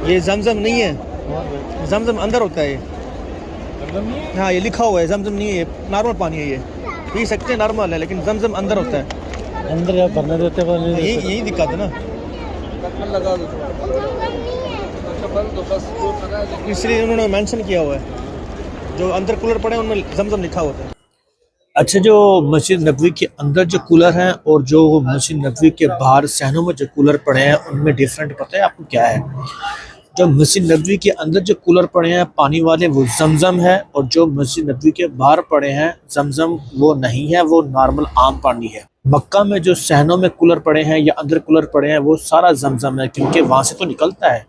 ये जमजम नहीं है, जमजम अंदर होता है ये। हाँ, ये लिखा हुआ है, जमजम नहीं है, ये नॉर्मल पानी है। ये पी सकते हैं, नॉर्मल है, लेकिन जमजम अंदर होता है। अंदर या भरने देते हैं, यही दिक्कत है ना, इसलिए उन्होंने मेंशन किया हुआ है। जो अंदर कूलर पड़े हैं उनमें जमजम लिखा होता है। अच्छा, जो मस्जिद नबवी के अंदर जो कूलर हैं और जो मस्जिद नबवी के बाहर सहनों में जो कूलर पड़े हैं उनमें डिफरेंट पता है आपको क्या है? जो मस्जिद नबवी के अंदर जो कूलर पड़े हैं पानी वाले वो जमजम है, और जो मस्जिद नबवी के बाहर पड़े हैं जमजम वो नहीं है, वो नॉर्मल आम पानी है। मक्का में जो सहनों में कूलर पड़े हैं या अंदर कूलर पड़े हैं वो सारा जमजम है, क्योंकि वहाँ से तो निकलता है।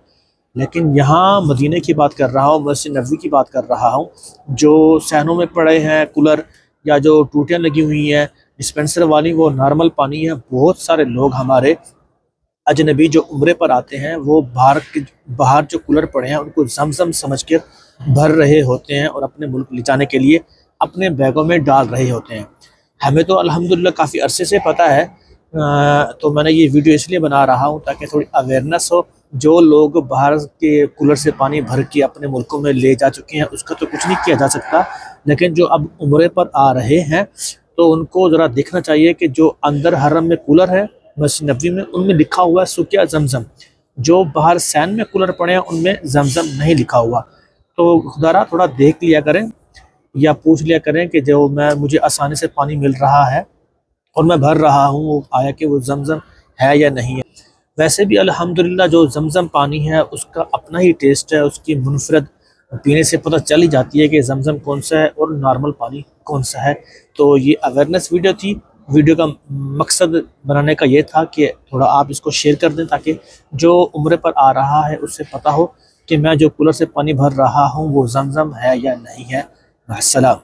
लेकिन यहाँ मदीने की बात कर रहा हूँ, मस्जिद नबवी की बात कर रहा हूँ, जो सहनों में पड़े हैं कूलर या जो टूटियाँ लगी हुई हैं डिस्पेंसर वाली, वो नॉर्मल पानी है। बहुत सारे लोग हमारे अजनबी जो उम्रे पर आते हैं वो बाहर जो कूलर पड़े हैं उनको जमजम समझकर भर रहे होते हैं और अपने मुल्क ले जाने के लिए अपने बैगों में डाल रहे होते हैं। हमें तो अल्हम्दुलिल्लाह काफ़ी अरसे से पता है, तो मैंने ये वीडियो इसलिए बना रहा हूँ ताकि थोड़ी अवेयरनेस हो। जो लोग बाहर के कूलर से पानी भर के अपने मुल्कों में ले जा चुके हैं उसका तो कुछ नहीं किया जा सकता, लेकिन जो अब उम्रे पर आ रहे हैं तो उनको ज़रा देखना चाहिए कि जो अंदर हरम में कूलर है मस्जिद नबवी में उनमें लिखा हुआ है सुकिया जमजम, जो बाहर सैन में कूलर पड़े हैं उनमें जमजम नहीं लिखा हुआ। तो खुदारा थोड़ा देख लिया करें या पूछ लिया करें कि जो मुझे आसानी से पानी मिल रहा है और मैं भर रहा हूँ वो आया कि वो जमजम है या नहीं है। वैसे भी अल्हम्दुलिल्लाह जो जमजम पानी है उसका अपना ही टेस्ट है, उसकी मुनफरद पीने से पता चल ही जाती है कि जमजम कौन सा है और नॉर्मल पानी कौन सा है। तो ये अवेयरनेस वीडियो थी। वीडियो का मकसद बनाने का ये था कि थोड़ा आप इसको शेयर कर दें ताकि जो उम्र पर आ रहा है उससे पता हो कि मैं जो कूलर से पानी भर रहा हूँ वो जमजम है या नहीं है। अस्सलाम।